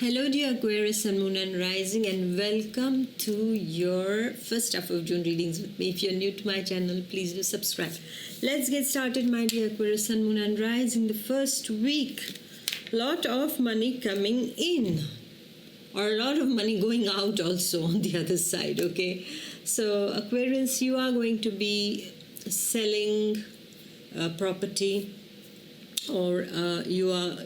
Hello, dear Aquarius, Sun, Moon, and Rising, and welcome to your first half of June readings with me. If you're new to my channel, please do subscribe. Let's get started, my dear Aquarius, Sun, Moon, and Rising. The first week, lot of money coming in, or a lot of money going out also on the other side. Okay, so Aquarius, you are going to be selling property, or you are,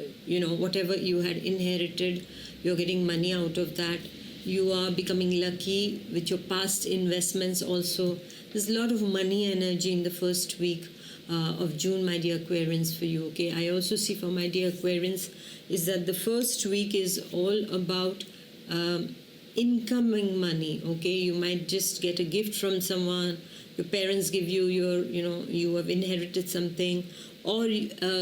whatever you had inherited, you're getting money out of that. You are becoming lucky with your past investments also. There's a lot of money energy in the first week of June, my dear Aquarians, for you. Okay, I also see for my dear Aquarians is that the first week is all about incoming money. Okay, you might just get a gift from someone, your parents give you you have inherited something, or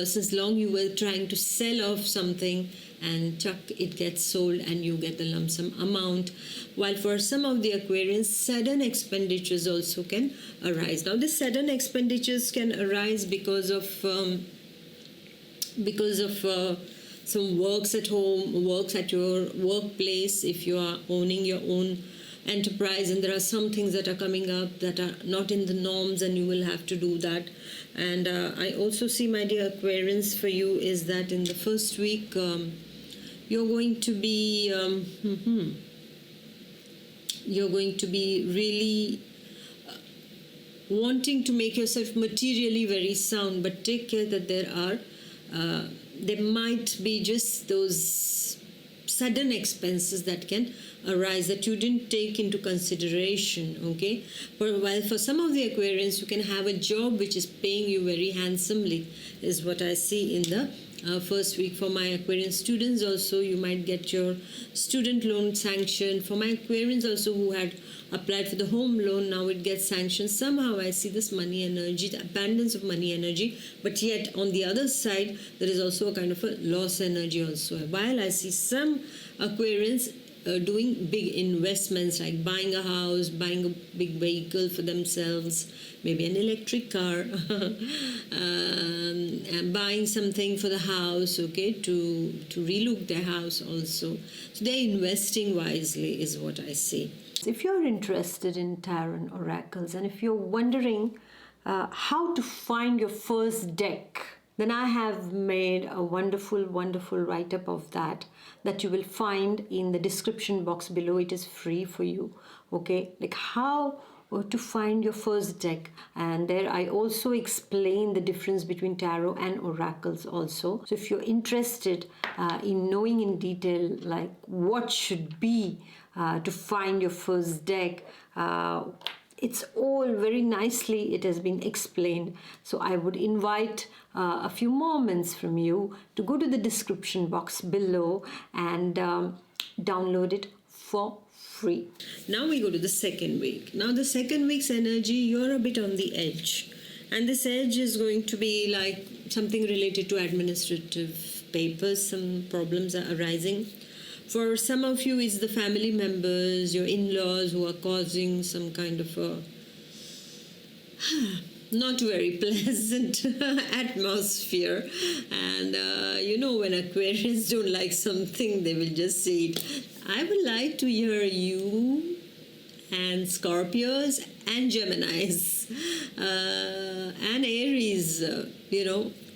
since long you were trying to sell off something and it gets sold and you get the lump sum amount. While for some of the Aquarians, sudden expenditures also can arise. Now, the sudden expenditures can arise because of some works at home, works at your workplace, if you are owning your own enterprise and there are some things that are coming up that are not in the norms and you will have to do that. And I also see, my dear Aquarians, for you is that in the first week you're going to be really wanting to make yourself materially very sound, but take care that there might be just those sudden expenses that can arise that you didn't take into consideration. Okay, while for some of the Aquarians, you can have a job which is paying you very handsomely, is what I see in the first week. For my Aquarian students also, you might get your student loan sanctioned. For my Aquarians also who had applied for the home loan, now it gets sanctioned. Somehow I see this money energy, the abundance of money energy, but yet on the other side there is also a kind of a loss energy also. While I see some Aquarians doing big investments like buying a house, buying a big vehicle for themselves, maybe an electric car, and buying something for the house, okay, to relook their house also. So they're investing wisely is what I see. If you're interested in tarot oracles and if you're wondering how to find your first deck, then I have made a wonderful write-up of that you will find in the description box below. It is free for you. Okay, like how to find your first deck, and there I also explain the difference between tarot and oracles also. So if you're interested in knowing in detail like what should be to find your first deck, it's all very nicely, it has been explained. So I would invite a few moments from you to go to the description box below and download it for free. Now we go to the second week. Now the second week's energy, you're a bit on the edge. And this edge is going to be like something related to administrative papers. Some problems are arising. For some of you, it's the family members, your in-laws who are causing some kind of a not very pleasant atmosphere. And when Aquarians don't like something, they will just say it. I would like to hear you and Scorpios and Geminis and Aries,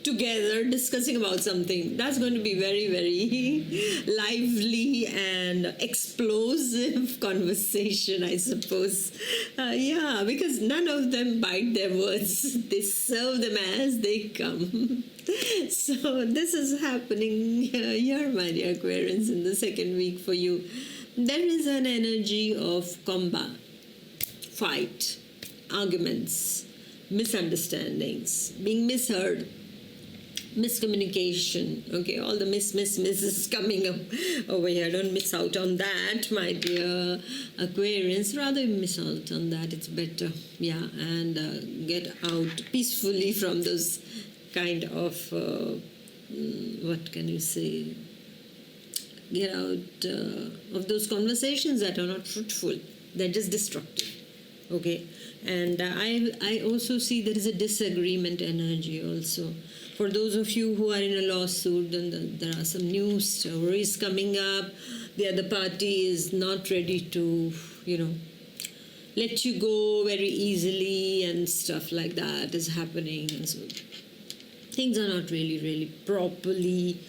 together discussing about something. That's going to be very, very lively and explosive conversation, I suppose. Because none of them bite their words. They serve them as they come. So this is happening here, my dear Aquarians, in the second week for you. There is an energy of combat, fight, arguments, misunderstandings, being misheard, miscommunication. Okay, all the misses coming up over here. Don't miss out on that, my dear Aquarians. Rather miss out on that, it's better. And get out peacefully from those kind of what can you say, get out of those conversations that are not fruitful. They're just destructive. Okay, and I also see there is a disagreement energy also. For those of you who are in a lawsuit, then there are some new stories coming up. The other party is not ready to, let you go very easily, and stuff like that is happening. And so things are not really properly,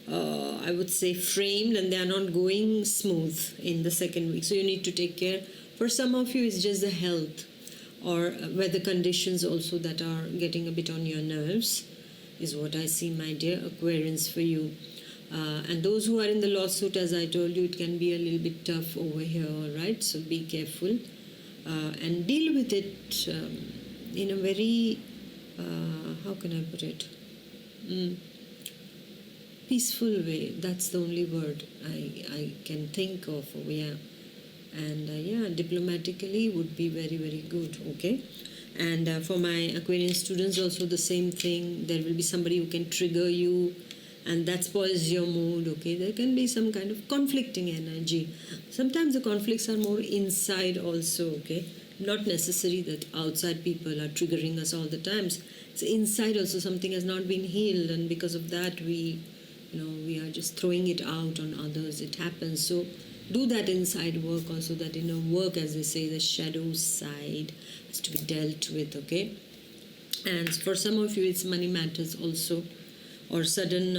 I would say, framed, and they are not going smooth in the second week. So you need to take care. For some of you, it's just the health or weather conditions also that are getting a bit on your nerves, is what I see, my dear Aquarians, for you. And those who are in the lawsuit, as I told you, it can be a little bit tough over here, all right? So be careful and deal with it in a very, how can I put it? Peaceful way. That's the only word I can think of. And diplomatically would be very good. Okay. And for my Aquarian students also the same thing. There will be somebody who can trigger you, and that spoils your mood. Okay, there can be some kind of conflicting energy. Sometimes the conflicts are more inside also. Okay, not necessary that outside people are triggering us all the times. So inside also something has not been healed, and because of that we are just throwing it out on others. It happens. So do that inside work also, that inner work, as they say, the shadow side has to be dealt with. Okay. And for some of you it's money matters also, or sudden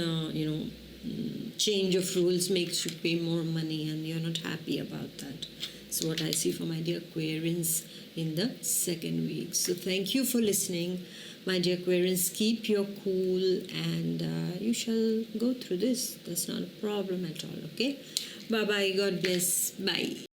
change of rules makes you pay more money and you're not happy about that. So what I see for my dear Aquarians in the second week. So thank you for listening, my dear Aquarians. Keep your cool, and you shall go through this. That's not a problem at all. Okay. Bye bye. God bless. Bye.